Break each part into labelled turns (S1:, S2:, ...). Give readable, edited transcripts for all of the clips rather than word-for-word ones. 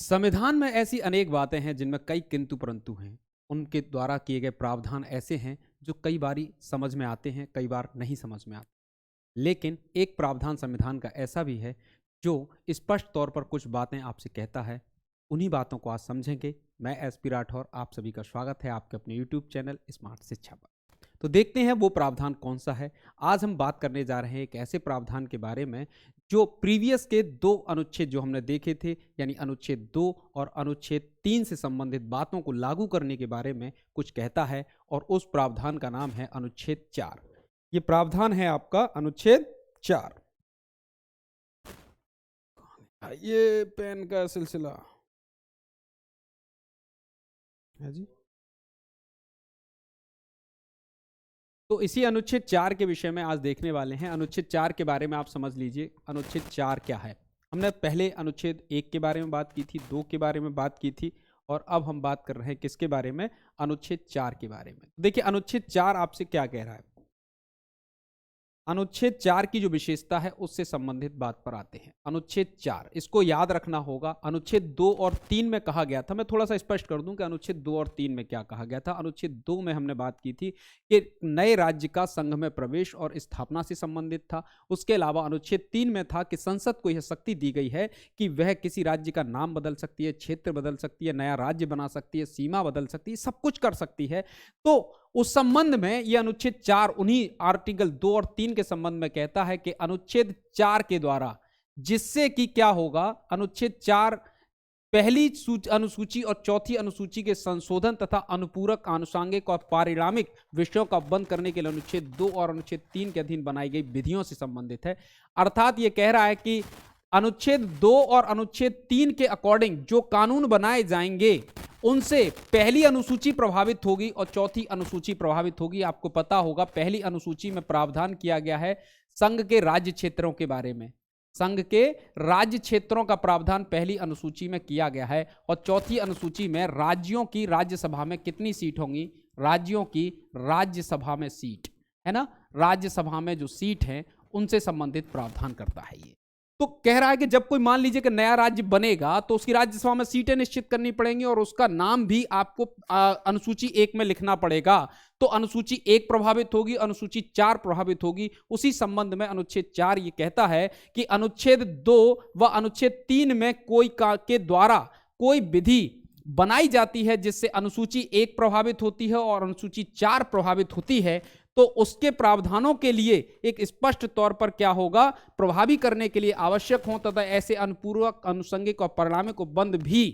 S1: संविधान में ऐसी अनेक बातें हैं जिनमें कई किंतु परंतु हैं। उनके द्वारा किए गए प्रावधान ऐसे हैं जो कई बारी समझ में आते हैं, कई बार नहीं समझ में आते। लेकिन एक प्रावधान संविधान का ऐसा भी है जो स्पष्ट तौर पर कुछ बातें आपसे कहता है। उन्हीं बातों को आज समझेंगे। मैं एसपी राठौर, आप सभी का स्वागत है आपके अपने यूट्यूब चैनल स्मार्ट शिक्षा पर। तो देखते हैं वो प्रावधान कौन सा है। आज हम बात करने जा रहे हैं एक ऐसे प्रावधान के बारे में जो प्रीवियस के दो अनुच्छेद जो हमने देखे थे, यानी अनुच्छेद 2 और अनुच्छेद 3 से संबंधित बातों को लागू करने के बारे में कुछ कहता है, और उस प्रावधान का नाम है अनुच्छेद 4। ये प्रावधान है आपका अनुच्छेद 4। ये पेन का सिलसिला है जी। तो इसी अनुच्छेद 4 के विषय में आज देखने वाले हैं। अनुच्छेद 4 के बारे में आप समझ लीजिए अनुच्छेद 4 क्या है। हमने पहले अनुच्छेद 1 के बारे में बात की थी, 2 के बारे में बात की थी, और अब हम बात कर रहे हैं किसके बारे में? अनुच्छेद 4 के बारे में। देखिए अनुच्छेद 4 आपसे क्या कह रहा है। अनुच्छेद 4 की जो विशेषता है उससे संबंधित बात पर आते हैं। अनुच्छेद 4 इसको याद रखना होगा। अनुच्छेद 2 और 3 में कहा गया था, मैं थोड़ा सा स्पष्ट कर दूं कि अनुच्छेद 2 और 3 में क्या कहा गया था। अनुच्छेद 2 में हमने बात की थी कि नए राज्य का संघ में प्रवेश और स्थापना से संबंधित था। उसके अलावा अनुच्छेद 3 में था कि संसद को यह शक्ति दी गई है कि वह किसी राज्य का नाम बदल सकती है, क्षेत्र बदल सकती है, नया राज्य बना सकती है, सीमा बदल सकती है, सब कुछ कर सकती है। तो उस संबंध में यह अनुच्छेद 4 उन्हीं आर्टिकल 2 और 3 के संबंध में कहता है कि अनुच्छेद 4 के द्वारा जिससे कि क्या होगा, अनुच्छेद 4 पहली अनुसूची और चौथी अनुसूची के संशोधन तथा अनुपूरक, आनुषंगिक और पारिणामिक विषयों का बंद करने के लिए अनुच्छेद 2 और अनुच्छेद 3 के अधीन बनाई गई विधियों से संबंधित है। अर्थात यह कह रहा है कि अनुच्छेद 2 और अनुच्छेद 3 के अकॉर्डिंग जो कानून बनाए जाएंगे उनसे पहली अनुसूची प्रभावित होगी और चौथी अनुसूची प्रभावित होगी। आपको पता होगा पहली अनुसूची में प्रावधान किया गया है संघ के राज्य क्षेत्रों के बारे में। संघ के राज्य क्षेत्रों का प्रावधान पहली अनुसूची में किया गया है, और चौथी अनुसूची में राज्यों की राज्यसभा में कितनी सीट होंगी? राज्यों की राज्यसभा में सीट है ना, राज्यसभा में जो सीट है उनसे संबंधित प्रावधान करता है ये। तो कह रहा है कि जब कोई मान लीजिए कि नया राज्य बनेगा तो उसकी राज्यसभा में सीटें निश्चित करनी पड़ेंगी और उसका नाम भी आपको अनुसूची 1 में लिखना पड़ेगा। तो अनुसूची 1 प्रभावित होगी, अनुसूची 4 प्रभावित होगी। उसी संबंध में अनुच्छेद 4 ये कहता है कि अनुच्छेद 2 व अनुच्छेद 3 में कोई के द्वारा कोई विधि बनाई जाती है जिससे अनुसूची 1 प्रभावित होती है और अनुसूची 4 प्रभावित होती है, तो उसके प्रावधानों के लिए एक स्पष्ट तौर पर क्या होगा, प्रभावी करने के लिए आवश्यक हो तथा ऐसे अनुपूरक, आनुषंगिक और परिणामिक बंद भी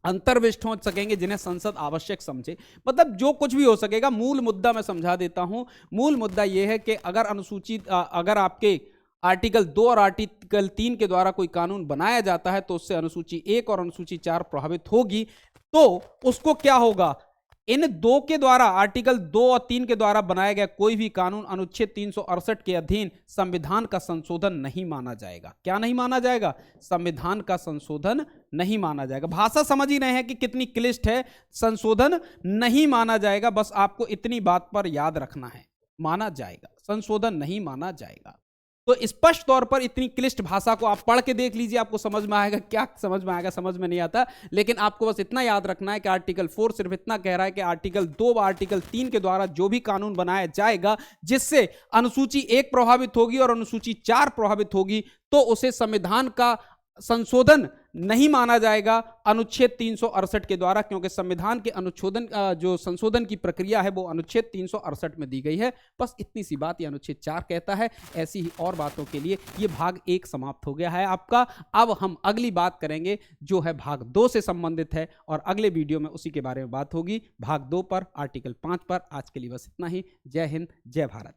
S1: अंतर्विष्ट हो सकेंगे जिन्हें संसद आवश्यक समझे। मतलब जो कुछ भी हो सकेगा। मूल मुद्दा मैं समझा देता हूं। मूल मुद्दा यह है कि अगर आपके आर्टिकल 2 और आर्टिकल 3 के द्वारा कोई कानून बनाया जाता है तो उससे अनुसूची 1 और अनुसूची 4 प्रभावित होगी। तो उसको क्या होगा, इन 2 के द्वारा, आर्टिकल 2 और 3 के द्वारा बनाया गया कोई भी कानून अनुच्छेद 368 के अधीन संविधान का संशोधन नहीं माना जाएगा। क्या नहीं माना जाएगा? संविधान का संशोधन नहीं माना जाएगा। भाषा समझ ही रहे हैं कि कितनी क्लिष्ट है। संशोधन नहीं माना जाएगा, बस आपको इतनी बात पर याद रखना है। माना जाएगा, संशोधन नहीं माना जाएगा। तो स्पष्ट तौर पर इतनी क्लिष्ट भाषा को आप पढ़ के देख लीजिए, आपको समझ में आएगा। क्या समझ में आएगा? समझ में नहीं आता। लेकिन आपको बस इतना याद रखना है कि आर्टिकल 4 सिर्फ इतना कह रहा है कि आर्टिकल 2 व आर्टिकल 3 के द्वारा जो भी कानून बनाया जाएगा जिससे अनुसूची 1 प्रभावित होगी और अनुसूची 4 प्रभावित होगी, तो उसे संविधान का संशोधन नहीं माना जाएगा अनुच्छेद 368 के द्वारा, क्योंकि संविधान के अनुच्छेदन जो संशोधन की प्रक्रिया है वो अनुच्छेद 368 में दी गई है। बस इतनी सी बात ये अनुच्छेद 4 कहता है। ऐसी ही और बातों के लिए ये भाग 1 समाप्त हो गया है आपका। अब हम अगली बात करेंगे जो है भाग 2 से संबंधित है, और अगले वीडियो में उसी के बारे में बात होगी, भाग 2 पर, आर्टिकल 5 पर। आज के लिए बस इतना ही। जय हिंद, जय भारत।